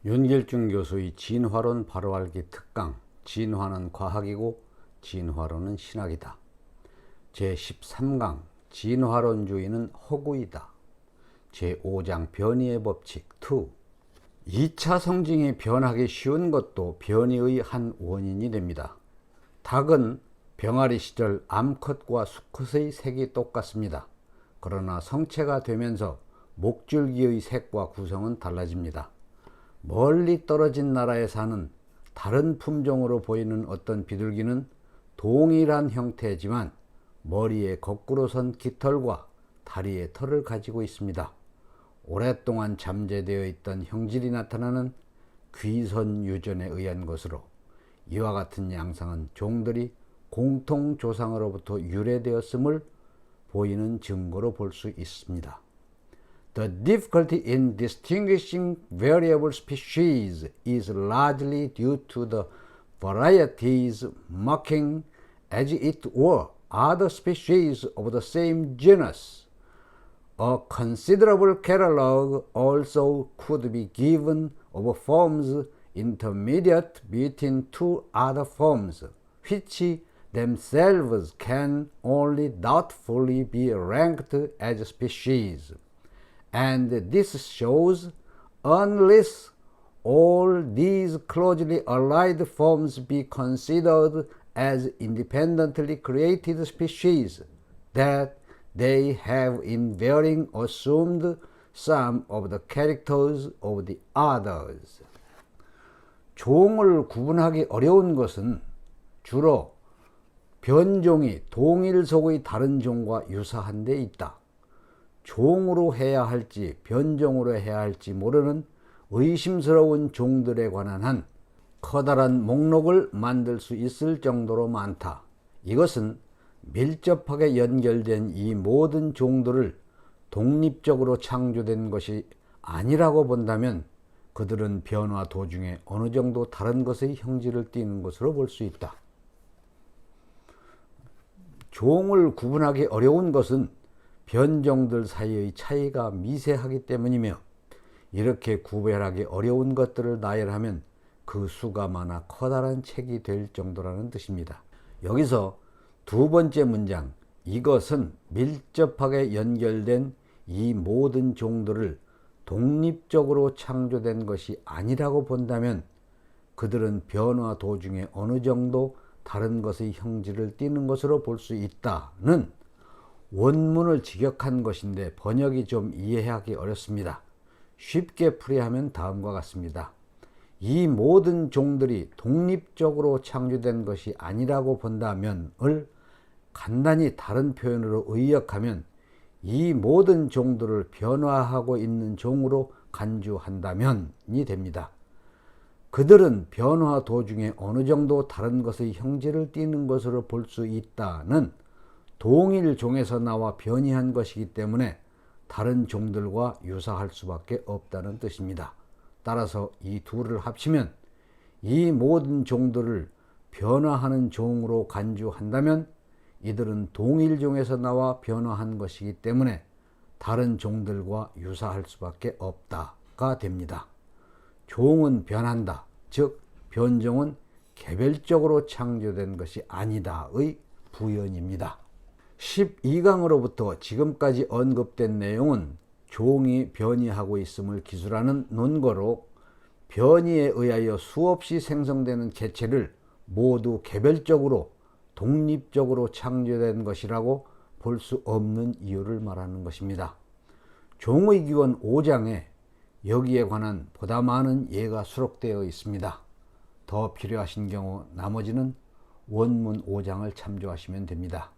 윤길중 교수의 진화론 바로알기 특강, 진화는 과학이고 진화론은 신학이다. 제13강, 진화론주의는 허구이다. 제5장, 변이의 법칙 2. 2차 성징이 변하기 쉬운 것도 변이의 한 원인이 됩니다. 닭은 병아리 시절 암컷과 수컷의 색이 똑같습니다. 그러나 성체가 되면서 목줄기의 색과 구성은 달라집니다. 멀리 떨어진 나라에 사는 다른 품종으로 보이는 어떤 비둘기는 동일한 형태지만 머리에 거꾸로 선 깃털과 다리에 털을 가지고 있습니다. 오랫동안 잠재되어 있던 형질이 나타나는 귀선 유전에 의한 것으로 이와 같은 양상은 종들이 공통 조상으로부터 유래되었음을 보이는 증거로 볼 수 있습니다. The difficulty in distinguishing variable species is largely due to the varieties marking, as it were, other species of the same genus. A considerable catalogue also could be given of forms intermediate between two other forms, which themselves can only doubtfully be ranked as species. And this shows, unless all these closely allied forms be considered as independently created species, that they have in varying assumed some of the characters of the others. 종을 구분하기 어려운 것은 주로 변종이 동일 속의 다른 종과 유사한 데 있다. 종으로 해야 할지 변종으로 해야 할지 모르는 의심스러운 종들에 관한 한 커다란 목록을 만들 수 있을 정도로 많다. 이것은 밀접하게 연결된 이 모든 종들을 독립적으로 창조된 것이 아니라고 본다면 그들은 변화 도중에 어느 정도 다른 것의 형질을 띠는 것으로 볼 수 있다. 종을 구분하기 어려운 것은 변종들 사이의 차이가 미세하기 때문이며 이렇게 구별하기 어려운 것들을 나열하면 그 수가 많아 커다란 책이 될 정도라는 뜻입니다. 여기서 두 번째 문장, 이것은 밀접하게 연결된 이 모든 종들을 독립적으로 창조된 것이 아니라고 본다면 그들은 변화 도중에 어느 정도 다른 것의 형질을 띠는 것으로 볼 수 있다는 원문을 직역한 것인데 번역이 좀 이해하기 어렵습니다. 쉽게 풀이하면 다음과 같습니다. 이 모든 종들이 독립적으로 창조된 것이 아니라고 본다면을 간단히 다른 표현으로 의역하면 이 모든 종들을 변화하고 있는 종으로 간주한다면이 됩니다. 그들은 변화 도중에 어느 정도 다른 것의 형질을 띠는 것으로 볼 수 있다는 동일 종에서 나와 변이한 것이기 때문에 다른 종들과 유사할 수밖에 없다는 뜻입니다. 따라서 이 둘을 합치면 이 모든 종들을 변화하는 종으로 간주한다면 이들은 동일 종에서 나와 변화한 것이기 때문에 다른 종들과 유사할 수밖에 없다가 됩니다. 종은 변한다, 즉 변종은 개별적으로 창조된 것이 아니다의 부연입니다. 12강으로부터 지금까지 언급된 내용은 종이 변이하고 있음을 기술하는 논거로 변이에 의하여 수없이 생성되는 개체를 모두 개별적으로 독립적으로 창조된 것이라고 볼 수 없는 이유를 말하는 것입니다. 종의 기원 5장에 여기에 관한 보다 많은 예가 수록되어 있습니다. 더 필요하신 경우 나머지는 원문 5장을 참조하시면 됩니다.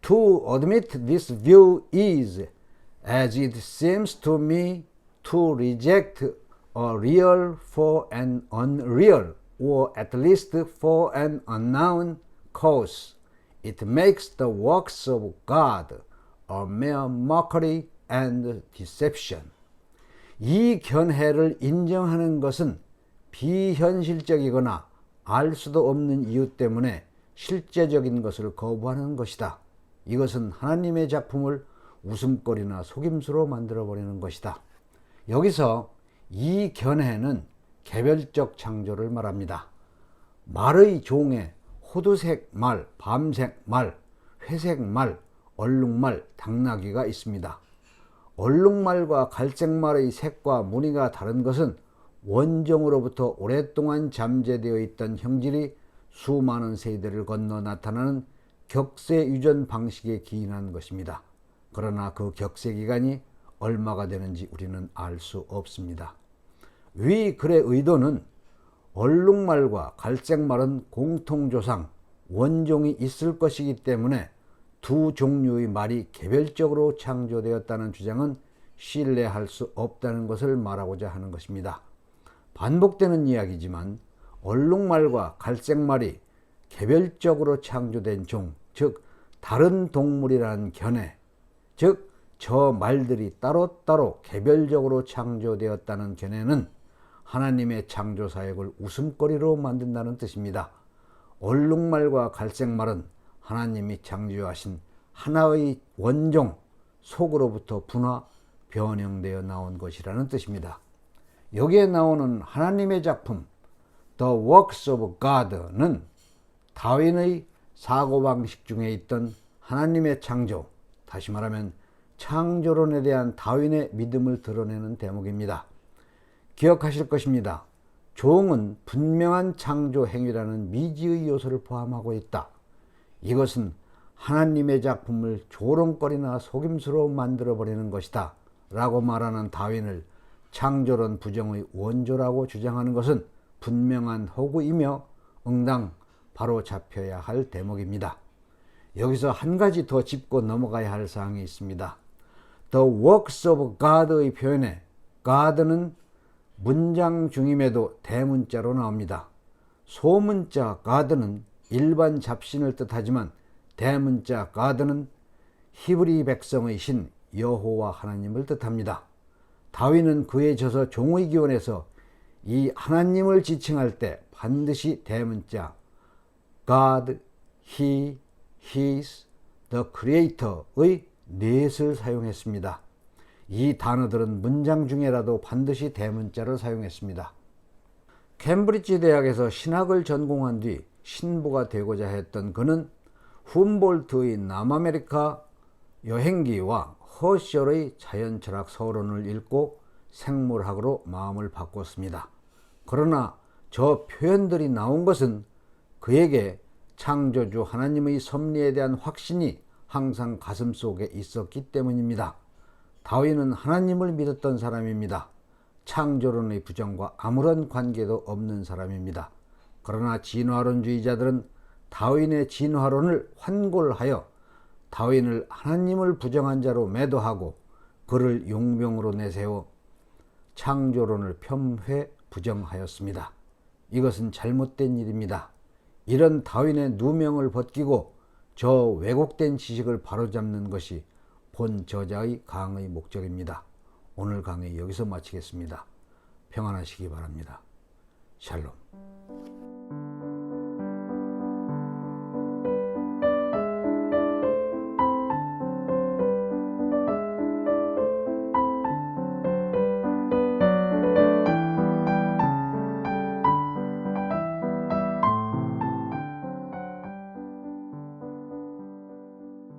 To admit this view is, as it seems to me, to reject a real for an unreal, or at least for an unknown cause. It makes the works of God a mere mockery and deception. 이 견해를 인정하는 것은 비현실적이거나 알 수도 없는 이유 때문에 실제적인 것을 거부하는 것이다. 이것은 하나님의 작품을 웃음거리나 속임수로 만들어버리는 것이다. 여기서 이 견해는 개별적 창조를 말합니다. 말의 종에 호두색 말, 밤색 말, 회색 말, 얼룩말, 당나귀가 있습니다. 얼룩말과 갈색말의 색과 무늬가 다른 것은 원종으로부터 오랫동안 잠재되어 있던 형질이 수많은 세대를 건너 나타나는 격세 유전 방식에 기인한 것입니다. 그러나 그 격세 기간이 얼마가 되는지 우리는 알 수 없습니다. 위 글의 의도는 얼룩말과 갈색말은 공통조상, 원종이 있을 것이기 때문에 두 종류의 말이 개별적으로 창조되었다는 주장은 신뢰할 수 없다는 것을 말하고자 하는 것입니다. 반복되는 이야기지만 얼룩말과 갈색말이 개별적으로 창조된 종, 즉 다른 동물이라는 견해, 즉 저 말들이 따로따로 개별적으로 창조되었다는 견해는 하나님의 창조 사역을 웃음거리로 만든다는 뜻입니다. 얼룩말과 갈색말은 하나님이 창조하신 하나의 원종 속으로부터 분화, 변형되어 나온 것이라는 뜻입니다. 여기에 나오는 하나님의 작품 The Works of God는 다윈의 사고방식 중에 있던 하나님의 창조, 다시 말하면 창조론에 대한 다윈의 믿음을 드러내는 대목입니다. 기억하실 것입니다. 종은 분명한 창조 행위라는 미지의 요소를 포함하고 있다. 이것은 하나님의 작품을 조롱거리나 속임수로 만들어버리는 것이다 라고 말하는 다윈을 창조론 부정의 원조라고 주장하는 것은 분명한 허구이며 응당 바로 잡혀야 할 대목입니다. 여기서 한 가지 더 짚고 넘어가야 할 사항이 있습니다. The works of God의 표현에 God는 문장 중임에도 대문자로 나옵니다. 소문자 God는 일반 잡신을 뜻하지만 대문자 God는 히브리 백성의 신 여호와 하나님을 뜻합니다. 다윈은 그에 져서 종의 기원에서 이 하나님을 지칭할 때 반드시 대문자 God, He, His, The Creator의 넷을 사용했습니다. 이 단어들은 문장 중에라도 반드시 대문자를 사용했습니다. 캠브리지 대학에서 신학을 전공한 뒤 신부가 되고자 했던 그는 훔볼트의 남아메리카 여행기와 허셜의 자연철학 서론을 읽고 생물학으로 마음을 바꿨습니다. 그러나 저 표현들이 나온 것은 그에게 창조주 하나님의 섭리에 대한 확신이 항상 가슴속에 있었기 때문입니다. 다윈은 하나님을 믿었던 사람입니다. 창조론의 부정과 아무런 관계도 없는 사람입니다. 그러나 진화론주의자들은 다윈의 진화론을 환골하여 다윈을 하나님을 부정한 자로 매도하고 그를 용병으로 내세워 창조론을 폄훼 부정하였습니다. 이것은 잘못된 일입니다. 이런 다윈의 누명을 벗기고 저 왜곡된 지식을 바로잡는 것이 본 저자의 강의 목적입니다. 오늘 강의 여기서 마치겠습니다. 평안하시기 바랍니다. 샬롬.